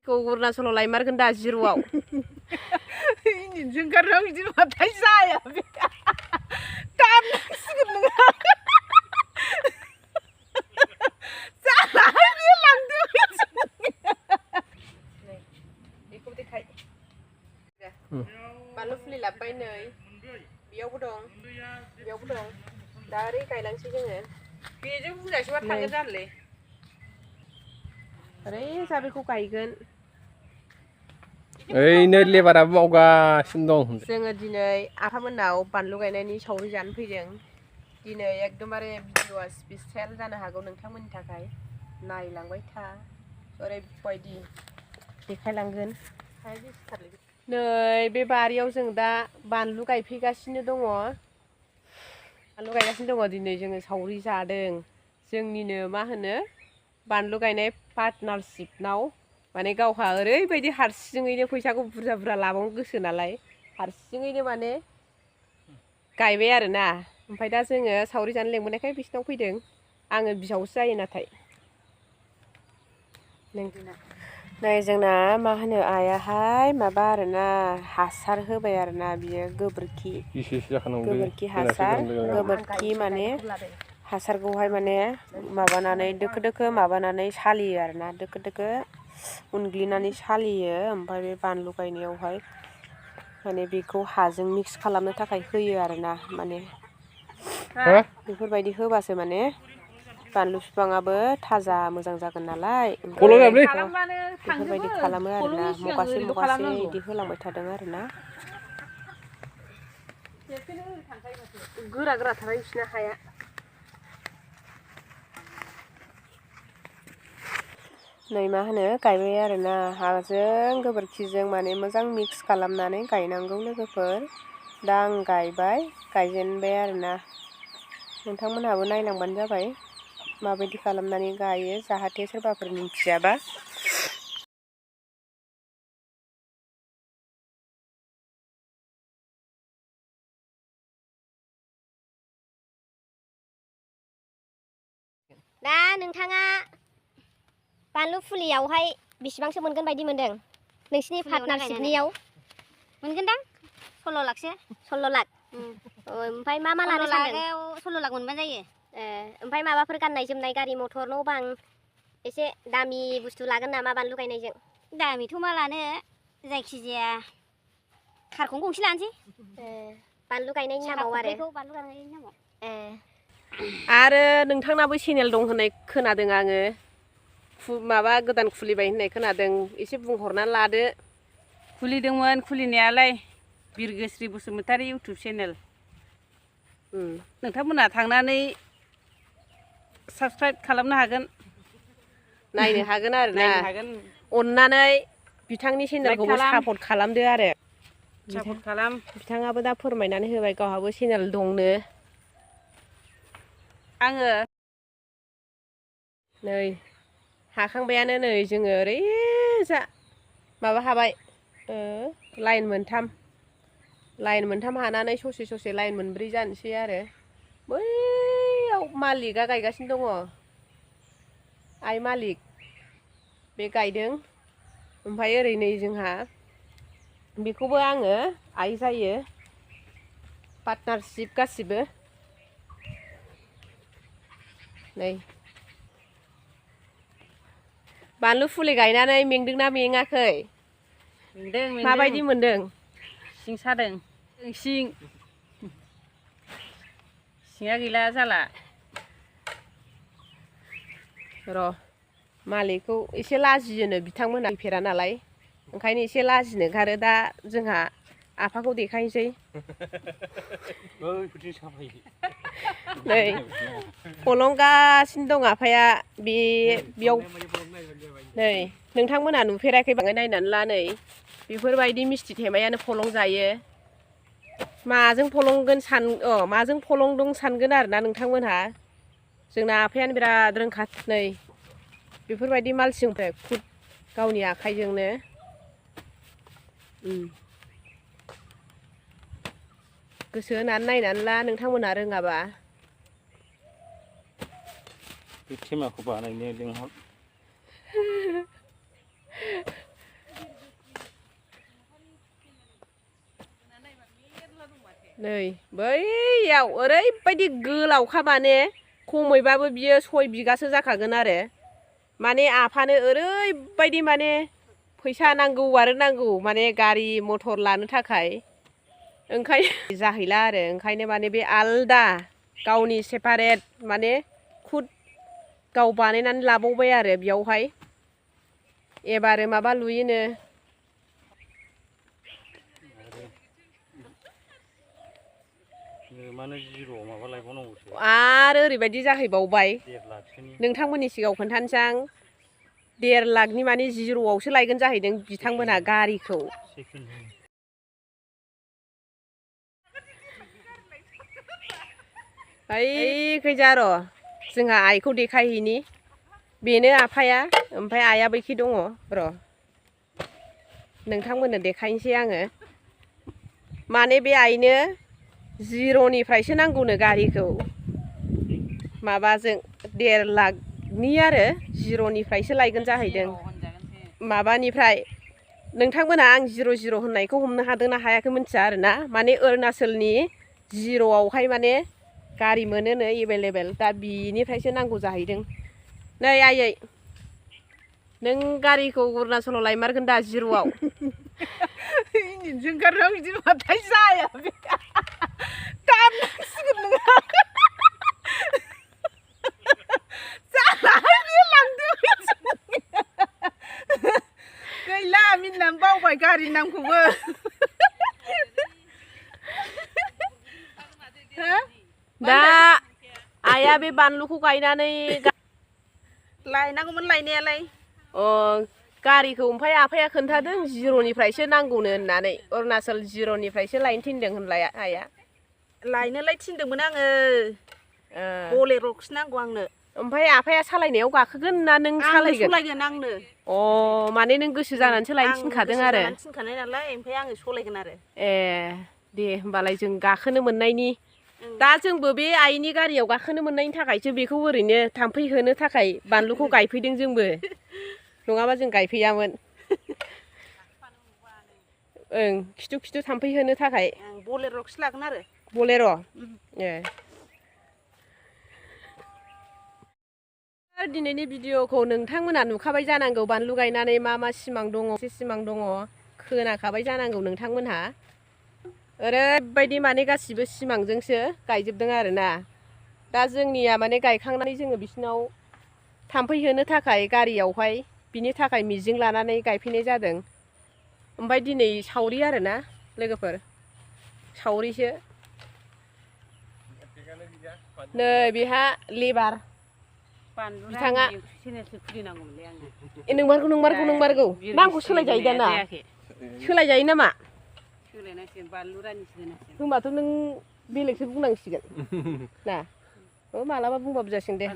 अरुणाचलाव लायमारगोन दा जिर'आव जों गारनाव बिदि माथाय जाया बे दानसिगोन नोङो जाला बे लांदो बेखौ देखाय बानलु फुलि लाबोबाय नै बेयावबो दं बेयावबो दं दा ओरै गायलांसै जोङो बेजों बुरजासोबा थांगोन जानोलै ओरै जा बेखौ गायगोन ओइनो लेबाराबो मावगासिनो दं जोङो दिनै आफामोननाव बानलु गायनायनि सावरि जानो फैदों दिनै एकदमबारे भिडिअ'आ स्पेसियेल जानो हागौ नोंथांमोननि थाखाय नायलांबाय था ओरैबायदि देखायलांगोन नै बे बारियाव जों दा बानलु गायफैगासिनो दङ बानलु गायगासिनो दङ दिनै जोङो सावरि जादों जोंनिनो मा होनो बानलु गायनाय पार्टनारशिपनाव माने गावहा ओरैबायदि हारसिङैनो फैसाखौ बुरजा बुरजा लाबावनो गोसो नालाय हारसिङैनो माने गायबाय आरोना ओमफ्राय दा जोङो सावरि जानो लेंबोनायखाय बिसिनाव फैदों आङो बिहावसो जायो नाथाय नै जोंना मा होनो आयाहाय माबा आरोना हासार होबाय आरोना बियो गोबोरखि हासार गोबोरखि माने हासारखौहाय माने माबानानै दोखो दोखो माबानानै सालियो आरोना दोखो दोखो उनग्लिनानै सालियो ओमफ्राय बे बानलु गायनायावहाय माने बेखौ हाजों मिक्स खालामनो थाखाय होयो आरोना माने बेफोरबायदि होबासो माने बानलु बिफाङाबो थाजा मोजां जागोन नालाय बेफोरबायदि खालामो आरोना मगासे मगासे बिदि होलांबाय थादों आरोना गोरा गोरा थाबाय बिसिना हाया नै मा होनो गायबाय आरोना हाजों गोबोरखिजों माने मोजां मिक्स खालामनानै गायनांगौ लोगोफोर दा आं गायबाय गायजेनबाय आरोना नोंथांमोनहाबो नायलांबानो जाबाय माबायदि खालामनानै गायो जाहाथे सोरबाफोर मिन्थियाबा दा नोंथाङा बानलु फुलियावहाय बेसेबांसो मोनगोन बायदि मोनदों नोंसिनि पार्टनारशिपनियाव मोनगोनदां 16 लाखसो 16 लाख ओमफ्राय मा मा लानो सानदों 16 लाख मोनबा जायो ओमफ्राय माबाफोर गाननाय जोमनाय गारि मथर न' बां एसे दामि बुस्थु लागोन नामा बानलु गायनायजों दामिथ' मा लानो जायखिजाया कारखौनो गंसे लानोसै बानलु गायनायनि नामाव आरो बानलु गायनायनि नामाव आरो नोंथांनाबो चेनेल दं होननाय खोनादों आङो माबा गोदान खुलिबाय होननाय खोनादों एसे बुंहरनानै लादो खुलिदोंमोन खुलिनायालाय बिरगोस्रि बसुमतारी इउटुब चेनेल नोंथांमोनहा थांनानै साबसक्राइब खालामनो हागोन नायनो हागोन आरोना अननानै बिथांनि चेनेलखौबो सापर्ट खालामदो आरो सापर्ट खालाम बिथाङाबो दा फोरमायनानै होबाय गावहाबो चेनेल दंनो आङो नै हाखांबायानो नै जोङो ओरै जा माबा हाबाय लाइन मोनथाम हानानै ससे ससे लाइन मोनब्रै जानोसै आरो बैयाव मालिकआ गायगासिनो दङ आइ मालिक बे गायदों ओमफ्राय ओरै नै जोंहा बेखौबो आङो आइ जायो पार्टनारशिप गासिबो नै बानलु फुलि गायनानै मेंदोंना मेङाखै मेंदों माबायदि मोनदों सिं सादों सिङा गैला जाला र' मालिकखौ एसे लाजियोनो बिथांमोनहा फैफेरा नालाय ओंखायनो एसे लाजिनो ओंखारो दा जोंहा आफाखौ देखायनोसै नै फलंगासिनो दं आफाया बेयाव नै नोंथांमोनहा नुफेराखै बाङाय नायनानै ला नै बेफोरबायदि मिस्थि थेमायानो फलं जायो माजों फलंदों सानगोन आरोना नोंथांमोनहा जोंना आफायानो बिराद रोंखा नै बेफोरबायदि मालसिंफोर खुद गावनि आखाइजोंनो गोसो होनानै नायनानै ला नोंथांमोनहा रोङाबा बे थेमाखौ बानायनो लिंहर नै बैयाव ओरैबायदि गोलावखा माने खमैबाबो बियो 6 बिगासो जाखागोन आरो माने आफानो ओरैबायदि माने फैसा नांगौ आरो नांगौ माने गारि मथर लानो थाखाय ओंखायनो जाहैला आरो ओंखायनो माने बे आलदा गावनि सेपारेट माने खुद गाव बानायनानै लाबावबाय आरो बेयावहाय एबारो माबा लुयोनो माने जिर' माबा लायबावनांगौसो आरो ओरैबायदि जाहैबावबाय नोंथांमोननि सिगाङाव खोन्थानोसै आं 1.5 लाखनि माने जिर'आवसो लायगोन जाहैदों बिथांमोनहा गारिखौ खैजा र' जोंहा आइखौ देखायहैनि बेनो आफाया ओमफ्राय आइया बैखि दङ र' नोंथांमोननो देखायनोसै आङो माने बे आइनो जिर'निफ्रायसो नांगौनो गारिखौ माबाजों 1.5 लाखनि आरो जिर'निफ्रायसो लायगोन जाहैदों माबानिफ्राय नोंथांमोना आं जिर' होननायखौ हमनो हादोंना हायाखै मिथिया आरोना माने अरुणाचलनि जिर'आवहाय माने गारि मोनोनो एभेलेबेल दा बिनिफ्रायसो नांगौ जाहैदों नै आयै नों गारिखौ अरुणाचलाव लायमारगोन दा जिर'आव इंजिनजों ओंखारनायाव बिदि माथाय जाया बे दाननांसिगोन नोङो जालाहाय बे लांदो गैला मिनिनानै बावबाय गारि नामखौबो दा आइया बे बानलुखौ गायनानै लायनांगौमोन लायनायालाय गारिखौ ओमफ्राय आफाया खोन्थादों जिर'निफ्रायसो नांगौनो होननानै अरुणाचल जिर'निफ्रायसो लायनो थिनदों होनलाय आइया लायनोलाय थिनदोंमोन आङो बलेर'खौसो नांगौ आंनो ओमफ्राय आफाया सालायनायाव गाखोगोन ना नों सालायगोन आंनो माने नों गोसो जानानैसो लायनो थिनखादों आरो थिनखानाय नालाय ओमफ्राय आङो सालायगोन आरो दे होमबालाय जों गाखोनो मोननायनि दा जोंबो बे आइनि गारियाव गाखोनो मोननायनि थाखायसो बेखौ ओरैनो थाम्फै होनो थाखाय बानलुखौ गायफैदों जोंबो नङाबा जों गायफैयामोन खिथु खिथु थाम्फै होनो थाखाय बलेर'खौसो लागोन आरो बलेर' दिनैनि भिडिअखौ नोंथांमोना नुखाबाय जानांगौ बानलु गायनानै मा मा सिमां दङ सिमां दङ खोनाखाबाय जानांगौ नोंथांमोनहा ओरैबायदि माने गासिबो सिमांजोंसो गायजोबदों आरोना दा जोंनिया माने गायखांनानै जोङो बिसिनाव थाम्फै होनो थाखाय गारियावहाय बिनि थाखाय मिजिं लानानै गायफैनाय जादों ओमफ्राय दिनै सावरि आरोना लोगोफोर सावरिसो नै बेहा लेबार बिथाङा नोंमारगौ नामखौ सोलायजायो दाना सोलायजायो नामा होनबाथ' नों बेलेगसो बुंनांसिगोन ना मालाबा बुंबाबो जासिगोन दे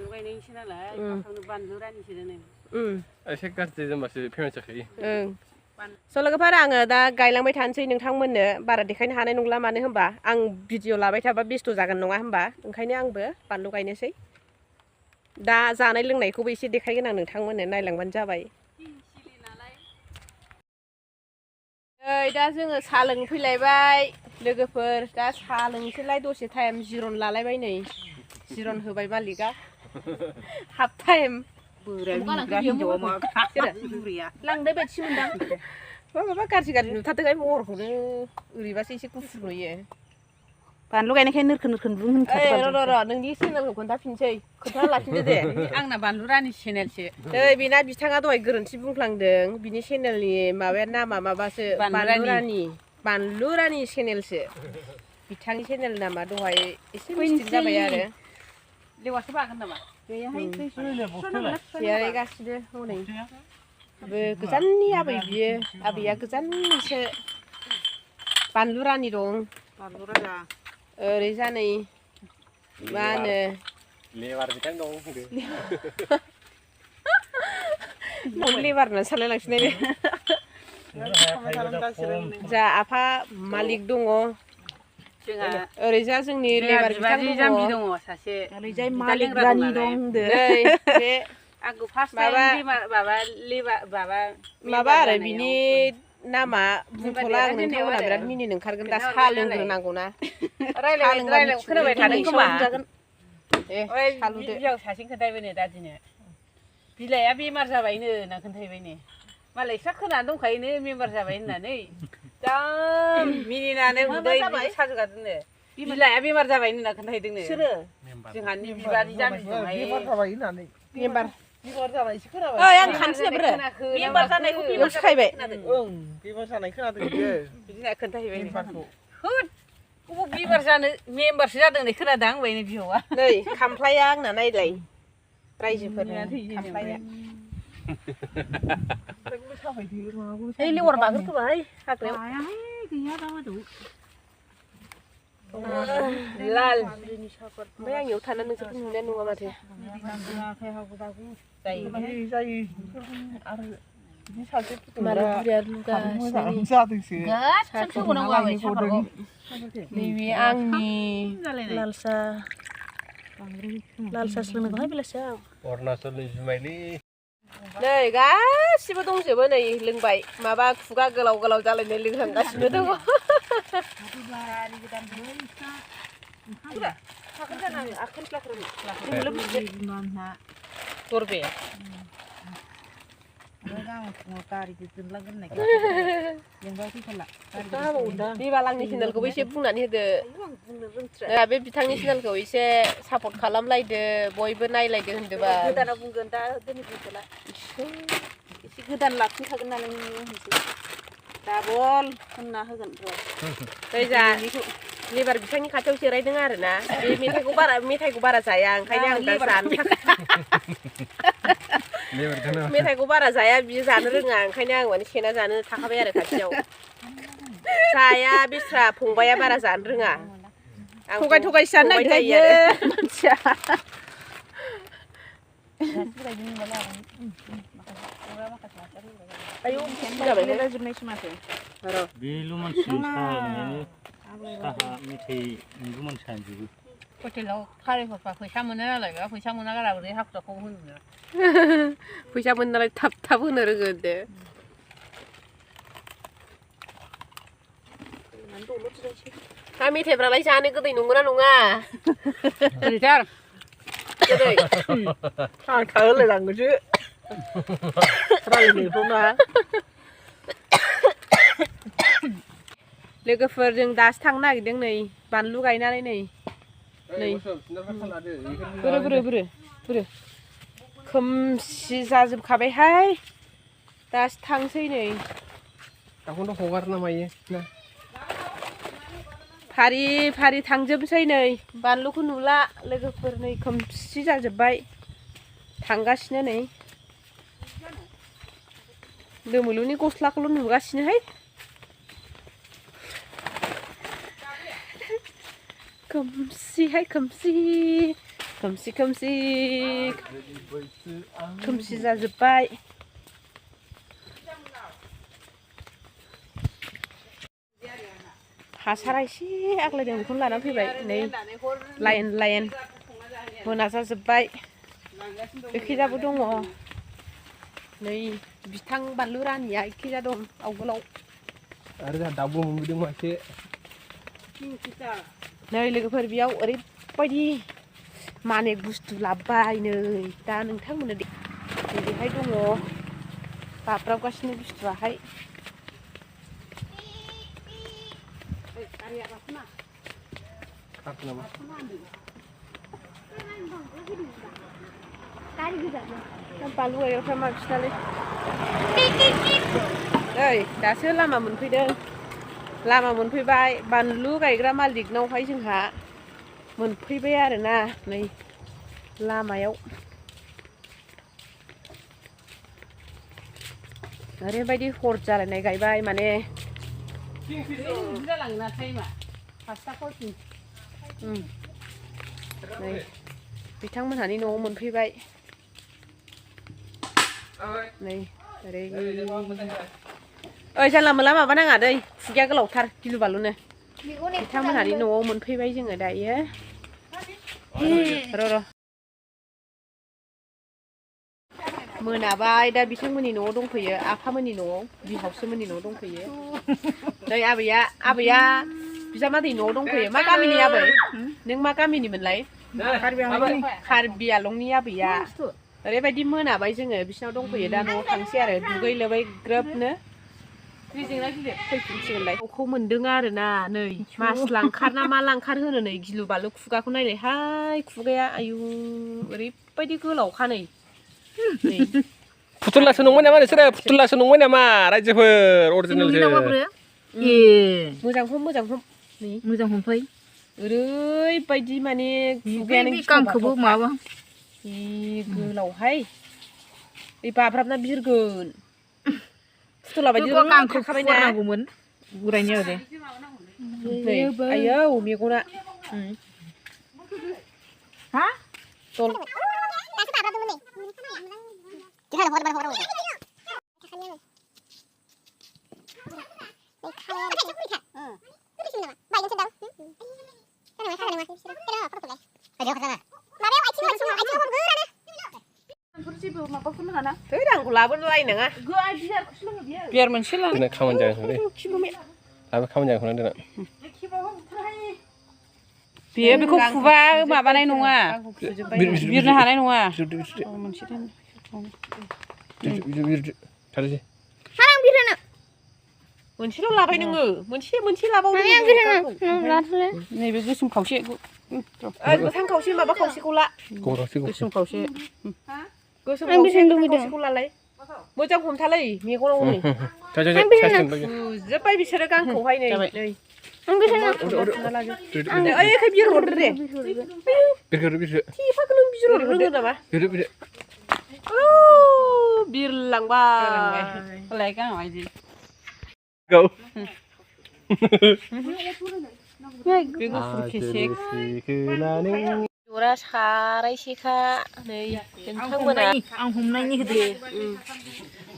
एसे गाज्रि जाबासो फेमास जाखायो स' लोगोफोर आङो दा गायलांबाय थानोसै नोंथांमोननो बारा देखायनो हानाय नंला मानो होनबा आं भिडिअ लाबाय थाबा बेस्थ' जागोन नङा होनबा ओंखायनो आंबो बानलु गायनोसै दा जानाय लोंनायखौबो एसे देखायगोन आं नोंथांमोननो नायलांबानो जाबाय दा जोङो साहा लोंफैलायबाय लोगोफोर दा साहा लोंसैलाय दसे टाइम जिरन लालायबाय नै जिरन होबाय मालिकआ हाफ टाइम लांनाय बायदिसो मोनदां माबा गाज्रि नुथारदोंहाय महरखौनो ओरैबासो एसे गुफुर नुयो बानलु गायनायखाय नोरखो बुं होनखादों र' नोंनि चेनेलखौ खोन्थाफिनसै खोन्था लाफिनदो दे आंना बानलु रानि चेनेलसो बेना बिथाङा दहाय गोरोन्थि बुंफ्लांदों बिनि चेनेलनि माबाया नामा माबासो बानलु रानि चेनेलसो बिथांनि चेनेल नामा दहाय एसे मिस्टेक जाबाय आरो लेवासो बागोन नामा गैयालाय गासिबो हनै गोजाननि आबै बियो आबैया गोजाननिसो बानलु रानि दं बानलु राजा ओरै जानै मा होनो लेबार बिथां दं लेबार होनना सानलायलांसिनाय जा आफा मालिक दङ ओरैजा जोंनि लेबार बिथां दङ सासे ओरैजाय मालिक रानि दं होनदो बे आंखौ फार्स्ट टाइम माबा आरो बिनि नामा बुंथ'ला आं नोंथांमोना बिराद मिनिनो ओंखारगोन दा साहा लोंग्रोनांगौ ना रायलाय खोनाबाय थादों खोमा बियाव सासेन खोन्थायबायनो दा दिनै बिलाइआ बेमार जाबायनो होनना खोन्थायबायनो मालाय इसा खोनानै दंखायोनो बेमार जाबाय होननानै दा मिनिनानै उदै साजोगादोंनो बिलाइआ बेमार जाबायनो होनना खोन्थायदोंनो सोरो जोंहानि बिबारि जामि दंहाय बेमार जाबाय होननानै बेमार जानायसो खोनाबाय ओइ आं खानसै ब्रो बेमार जानायखौ बेमार साखायबाय ओं बेमार जानाय खोनादों बियो बिदिनो खोन्थाहैबाय बेमारखौ होद अबाव बेमार जानो मेम्बारसो जादों होननाय खोनादों आं बैनो बिहौआ नै खामफ्लाया आंना नायलाय रायजोफोरनि खामफ्लाया ओइ लेवार बागोरखोबाहाय हाग्रायाव गैया दा मादौ लाल ओमफ्राय आं इयाव थाना नोंसोरखौ नुनाय नङा माथो जायो नैबे आंनि लाल साहा सोलोंनोहाय बेलासियाव अरुणाचलनि जुमायलै नै गासिबो दंजोबो नै लोंबाय माबा खुगा गोलाव गोलाव जालायनाय लोंहांगासिनो दङ दरबे बिबाल आंनि चेनेलखौबो एसे बुंनानै होदो बे बिथांनि चेनेलखौ एसे सापर्ट खालामलायदो बयबो नायलायदो होनदोबा गोदाना बुंगोन दा दिनै बुंथ'ला एसे गोदान लाफिनखागोन नालाय डाबल होनना होगोन र' जा लेबार बिथांनि खाथियाव जिरायदों आरोना बे मेथाइखौ बारा जाया ओंखायनो आं दा जानो मेथाइखौ बारा जाया बियो जानो रोङा ओंखायनो आं माने सेना जानो थाखाबाय आरो खाथियाव जाया बिस्रा फंबाया बारा जानो रोङा थगाय थगायसो जानो नागिरखायो मानसिया आयौ जाबाय रायजोबनायसो माथो बेल' मानसि साहा मेथाइ नोंबो मानसियानो हटेलाव खारि हरबा फैसा मोनो नालाय फैसा मोना गारा बोरै हाखुदाखौ होनो फैसा मोनो नालाय थाब थाब होनो रोङो होनदो हा मेथाइफ्रालाय जानो गोदै नंगौना नङा गोदैथार गोदै आंथा होलायलांगोनसो रायलायनायखौ ना लोगोफोरजों दासो थांनो नागिरदों नै बानलु गायनानै नै बोरो खोमसि जाजोबखाबायहाय दासो थांसै नै दाखौनो हगारना मायो ना फारि फारि थांजोबसै नै बानलुखौ नुला लोगोफोर नै खोमसि जाजोब्बाय थांगासिनो नै दोमैलुनि गस्लाखौल' नुगासिनोहाय खोमसिहाय खोमसि जाजोब्बाय हासारा एसे आग्लायदों बेखौनो लाना फैबाय नै लाइन मोना जाजोब्बाय एखैजाबो दङ नै बिथां बानलु रानिया एखैजा दं आवगोलाव आरो जोंहा दाउबो मोनबोदों मासे नै लोगोफोर बेयाव ओरैबायदि माने बुस्थु लाबोबाय नै दा नोंथांमोननो बेहाय दङ बाब्राबगासिनो बुस्थुआहाय बानलु गायग्राफ्रा मा बिसिनालै ओइ दासो लामा मोनफैदों लामा मोनफैबाय बानलु गायग्रा मालिकनावहाय जोंहा मोनफैबाय आरोना नै लामायाव ओरैबायदि हर जालायनाय गायबाय माने जालाङोना टाइमा 5:00 नै बिथांमोनहानि न'आव मोनफैबाय नै ओरै ओइ जानला मोनला माबा नाङा दै खुगाया गोलावथार गिलु बालुनो बिथांमोनहानि न'आव मोनफैबाय जोङो दायो र' मोनाबाय दा बिथांमोननि न'आव दंफैयो आफामोननि न'आव बिहावसोमोननि न'आव दंफैयो नै आबैया बिजामादै न'आव दंफैयो मा गामिनि आबै नों मा गामिनिमोनलाय कार्बि आलंनि आबैया ओरैबायदि मोनाबाय जोङो बिसिनाव दंफैयो दा न'आव थांसै आरो दुगै लोबै ग्रोबनो फैफिनसिगोनलाय अखौ मोनदों आरो ना नै मास लांखार ना मा लांखार होनो नै गिलु बालु खुगाखौ नायलाय हाय खुगाया आयु ओरैबायदि गोलावखा नै फुथुलासो नंबाय नामा नोंसोरो फुथुलासो नंबाय नामा रायजोफोर अरिजिनेलसो मोजांखौ नै मोजां हमफै ओरैबायदि माने खुगायानो गांखौबो माबा गोलावहाय बे बाब्राबना बिरगोन फुथुला बायदि गांखौ फुवारनांगौमोन गुरायनायाव दे आयौ मेगना हा आंखौ लाबोनो लायनाङा बियार मोनसे ला खामानि जागोन दे आबो खामानि जागोन दोना बेयो बेखौ फुबा माबानाय नङा बिरनो हानाय नङा मोनसेल' लाबाय नोङो मोनसे लाबावनो नैबे गोसोम खावसे गोथां खावसे माबा खावसेखौ ला गोसोम खावसे गोसोम खावसेखौ लालाय मोजां हमथालै मेगनाव नै जोब्बाय बिसोरो गांखौहाय नै ओइखाय बिरहरदो दे थिफाखौ नों बिरहरनो रोङो नामा बिरलांबाय गांआव इदि Go. जरा सारायसेखा नै नोंथांमोना आं हमनायनि होदो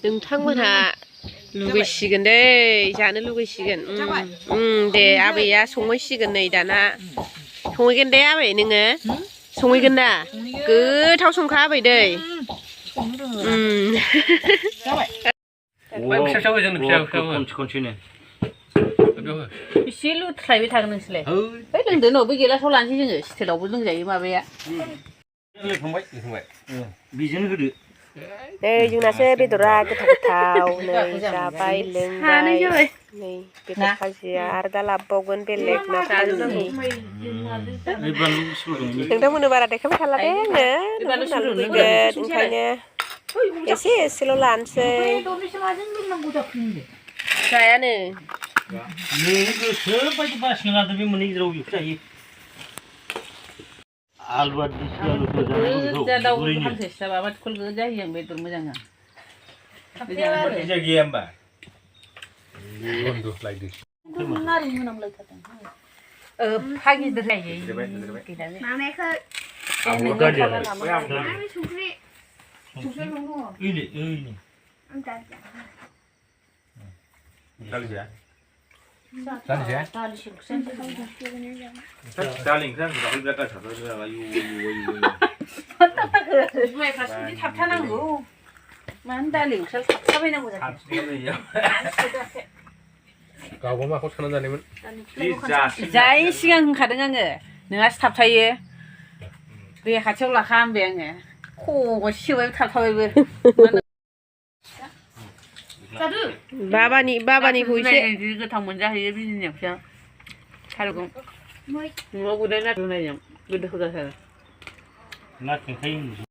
नोंथांमोनहा लुगैसिगोन दै जानो लुगैसिगोन दे आबैया संहैसिगोन नै दाना संहैगोन दे आबै नोङो संहैगोन दा गोथाव संखा आबै दै एसे लुथ्रायबाय थागोन नोंसोरलाय बै लोंदो न' बै गिलासाव लानोसै जोङो स्टिलावबो लोंजायो माबाया बेजोंनो होदो नै जोंनासो बेदरा गोथाव नै जाबाय लोंबाय नै बेदर भाजिया आरो दा लाबोबावगोन बेलेग नांगौ नोंथांमोननो बारा देखायबाय थाला दे आङो लुबैगोन ओंखायनो एसेल' लानोसै जायानो नोंनि गोसो बायदि बासिना लादो बे मोननै गेजेराव बेखौ जायो आलुआ दिसि आलुखौ जानांगौ बेखौ हांसो माबा खल जायो आं बेदर मोजां गैया होमबा फा गिदिर जायो थाबथानांगौ मानो दालि ओंख्रियाव थाबथाबायनांगौ गावबा माखौ सानना जानायमोन जाय सिगां होनखादों आङो नोंहासो थाबथायो दै खाथियाव लाखा होनबाय आङो खबाय सेवाय थाबथाबायबो बाबानिखौ एसे गोथाव मोनजाहैयो बिजिनियावसो थारुगोन न'आव गुरनाय नाथुर नायजों गोदो जाथारो ना खेंखाय